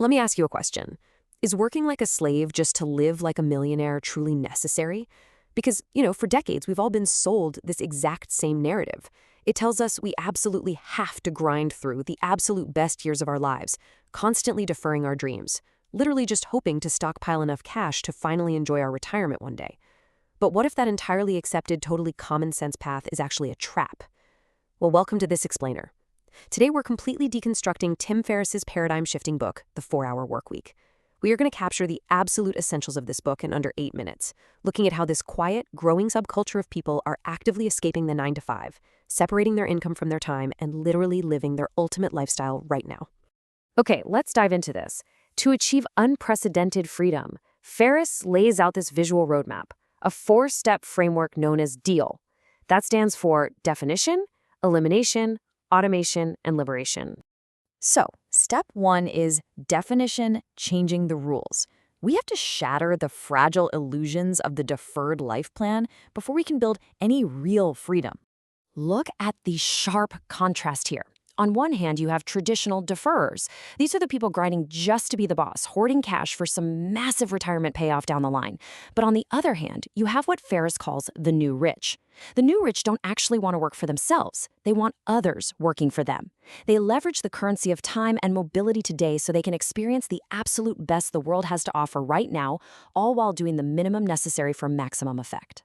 Let me ask you a question. Is working like a slave just to live like a millionaire truly necessary? Because, for decades, we've all been sold this exact same narrative. It tells us we absolutely have to grind through the absolute best years of our lives, constantly deferring our dreams, literally just hoping to stockpile enough cash to finally enjoy our retirement one day. But what if that entirely accepted, totally common sense path is actually a trap? Well, welcome to This Explainer. Today, we're completely deconstructing Tim Ferriss's paradigm-shifting book, The 4-Hour Workweek. We are going to capture the absolute essentials of this book in under 8 minutes, looking at how this quiet, growing subculture of people are actively escaping the 9 to 5, separating their income from their time, and literally living their ultimate lifestyle right now. Okay, let's dive into this. To achieve unprecedented freedom, Ferris lays out this visual roadmap, a 4-step framework known as DEAL. That stands for definition, elimination, automation, and liberation. So, step 1 is definition, changing the rules. We have to shatter the fragile illusions of the deferred life plan before we can build any real freedom. Look at the sharp contrast here. On one hand, you have traditional deferrers. These are the people grinding just to be the boss, hoarding cash for some massive retirement payoff down the line. But on the other hand, you have what Ferris calls the new rich. The new rich don't actually want to work for themselves. They want others working for them. They leverage the currency of time and mobility today so they can experience the absolute best the world has to offer right now, all while doing the minimum necessary for maximum effect.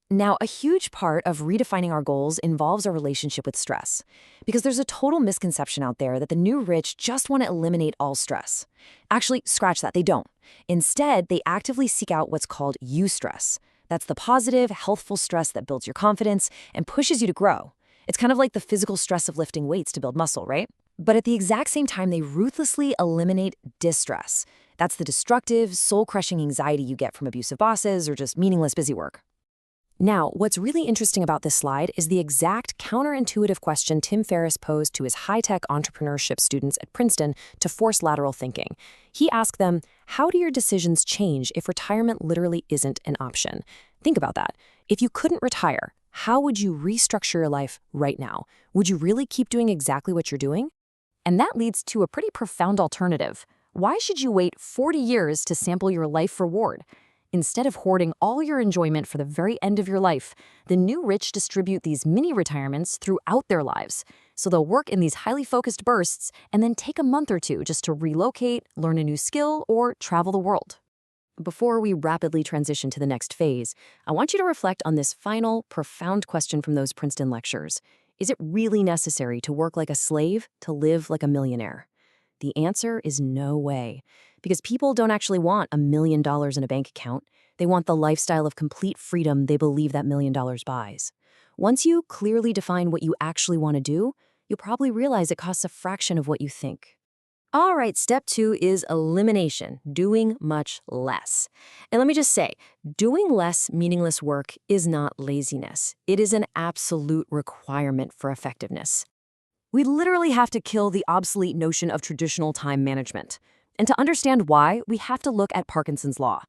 Now, a huge part of redefining our goals involves our relationship with stress, because there's a total misconception out there that the new rich just want to eliminate all stress. Actually, scratch that, they don't. Instead, they actively seek out what's called eustress. That's the positive, healthful stress that builds your confidence and pushes you to grow. It's kind of like the physical stress of lifting weights to build muscle, right? But at the exact same time, they ruthlessly eliminate distress. That's the destructive, soul-crushing anxiety you get from abusive bosses or just meaningless busy work. Now, what's really interesting about this slide is the exact counterintuitive question Tim Ferriss posed to his high-tech entrepreneurship students at Princeton to force lateral thinking. He asked them, how do your decisions change if retirement literally isn't an option? Think about that. If you couldn't retire, how would you restructure your life right now? Would you really keep doing exactly what you're doing? And that leads to a pretty profound alternative. Why should you wait 40 years to sample your life reward? Instead of hoarding all your enjoyment for the very end of your life, the new rich distribute these mini retirements throughout their lives. So they'll work in these highly focused bursts and then take a month or two just to relocate, learn a new skill, or travel the world. Before we rapidly transition to the next phase, I want you to reflect on this final, profound question from those Princeton lectures. Is it really necessary to work like a slave to live like a millionaire? The answer is no way. Because people don't actually want $1 million in a bank account. They want the lifestyle of complete freedom they believe that $1 million buys. Once you clearly define what you actually want to do, you'll probably realize it costs a fraction of what you think. All right, step 2 is elimination, doing much less. And let me just say, doing less meaningless work is not laziness. It is an absolute requirement for effectiveness. We literally have to kill the obsolete notion of traditional time management. And to understand why, we have to look at Parkinson's law.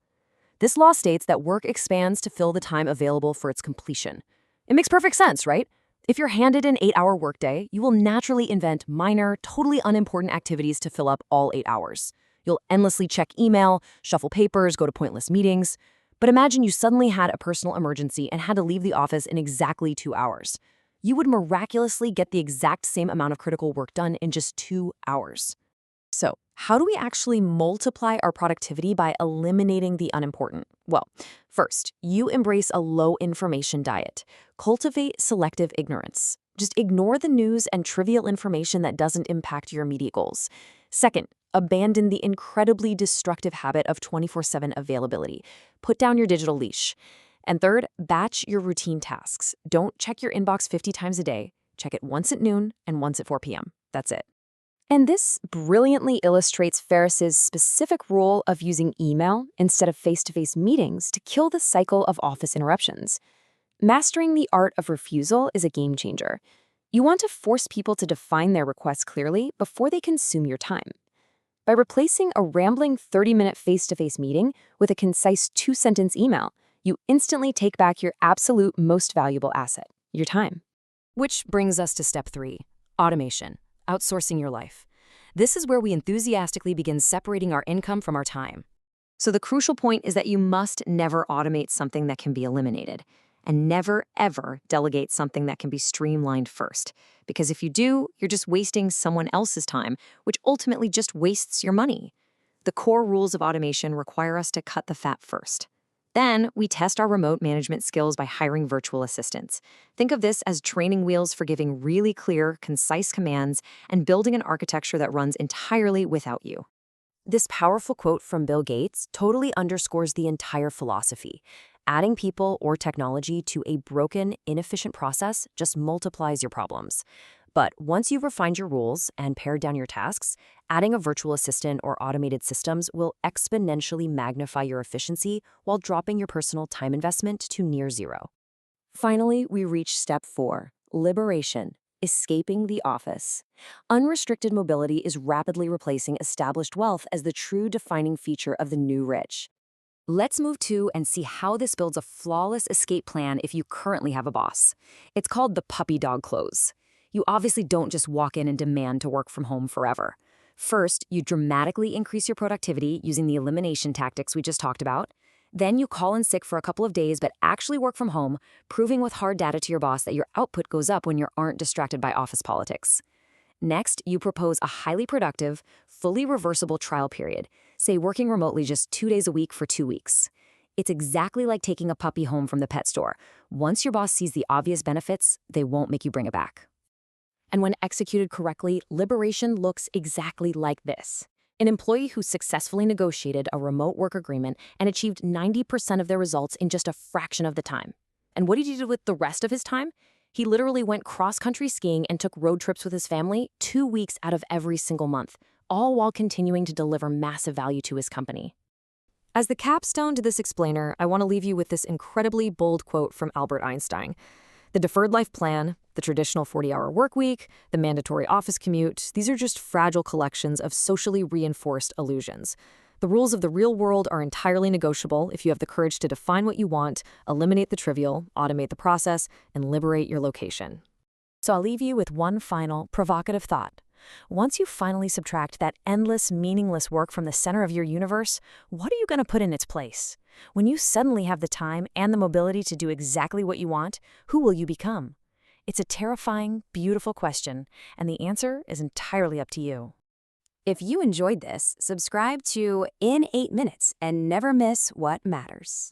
This law states that work expands to fill the time available for its completion. It makes perfect sense, right? If you're handed an 8-hour workday, you will naturally invent minor, totally unimportant activities to fill up all 8 hours. You'll endlessly check email, shuffle papers, go to pointless meetings. But imagine you suddenly had a personal emergency and had to leave the office in exactly 2 hours. You would miraculously get the exact same amount of critical work done in just 2 hours. So, how do we actually multiply our productivity by eliminating the unimportant? Well, first, you embrace a low-information diet. Cultivate selective ignorance. Just ignore the news and trivial information that doesn't impact your immediate goals. Second, abandon the incredibly destructive habit of 24/7 availability. Put down your digital leash. And third, batch your routine tasks. Don't check your inbox 50 times a day. Check it once at noon and once at 4 p.m. That's it. And this brilliantly illustrates Ferris's specific rule of using email instead of face-to-face meetings to kill the cycle of office interruptions. Mastering the art of refusal is a game changer. You want to force people to define their requests clearly before they consume your time. By replacing a rambling 30-minute face-to-face meeting with a concise 2-sentence email, you instantly take back your absolute most valuable asset, your time. Which brings us to step 3, automation. Outsourcing your life. This is where we enthusiastically begin separating our income from our time. So the crucial point is that you must never automate something that can be eliminated, and never, ever delegate something that can be streamlined first. Because if you do, you're just wasting someone else's time, which ultimately just wastes your money. The core rules of automation require us to cut the fat first. Then, we test our remote management skills by hiring virtual assistants. Think of this as training wheels for giving really clear, concise commands and building an architecture that runs entirely without you. This powerful quote from Bill Gates totally underscores the entire philosophy. Adding people or technology to a broken, inefficient process just multiplies your problems. But once you've refined your rules and pared down your tasks, adding a virtual assistant or automated systems will exponentially magnify your efficiency while dropping your personal time investment to near zero. Finally, we reach step 4, liberation, escaping the office. Unrestricted mobility is rapidly replacing established wealth as the true defining feature of the new rich. Let's move to and see how this builds a flawless escape plan if you currently have a boss. It's called the puppy dog close. You obviously don't just walk in and demand to work from home forever. First, you dramatically increase your productivity using the elimination tactics we just talked about. Then you call in sick for a couple of days but actually work from home, proving with hard data to your boss that your output goes up when you aren't distracted by office politics. Next, you propose a highly productive, fully reversible trial period, say working remotely just 2 days a week for 2 weeks. It's exactly like taking a puppy home from the pet store. Once your boss sees the obvious benefits, they won't make you bring it back. And when executed correctly, liberation looks exactly like this. An employee who successfully negotiated a remote work agreement and achieved 90% of their results in just a fraction of the time. And what did he do with the rest of his time? He literally went cross-country skiing and took road trips with his family 2 weeks out of every single month, all while continuing to deliver massive value to his company. As the capstone to this explainer, I want to leave you with this incredibly bold quote from Albert Einstein. The deferred life plan, the traditional 40-hour work week, the mandatory office commute, these are just fragile collections of socially reinforced illusions. The rules of the real world are entirely negotiable if you have the courage to define what you want, eliminate the trivial, automate the process, and liberate your location. So I'll leave you with one final, provocative thought. Once you finally subtract that endless, meaningless work from the center of your universe, what are you going to put in its place? When you suddenly have the time and the mobility to do exactly what you want, who will you become? It's a terrifying, beautiful question, and the answer is entirely up to you. If you enjoyed this, subscribe to In 8 Minutes and never miss what matters.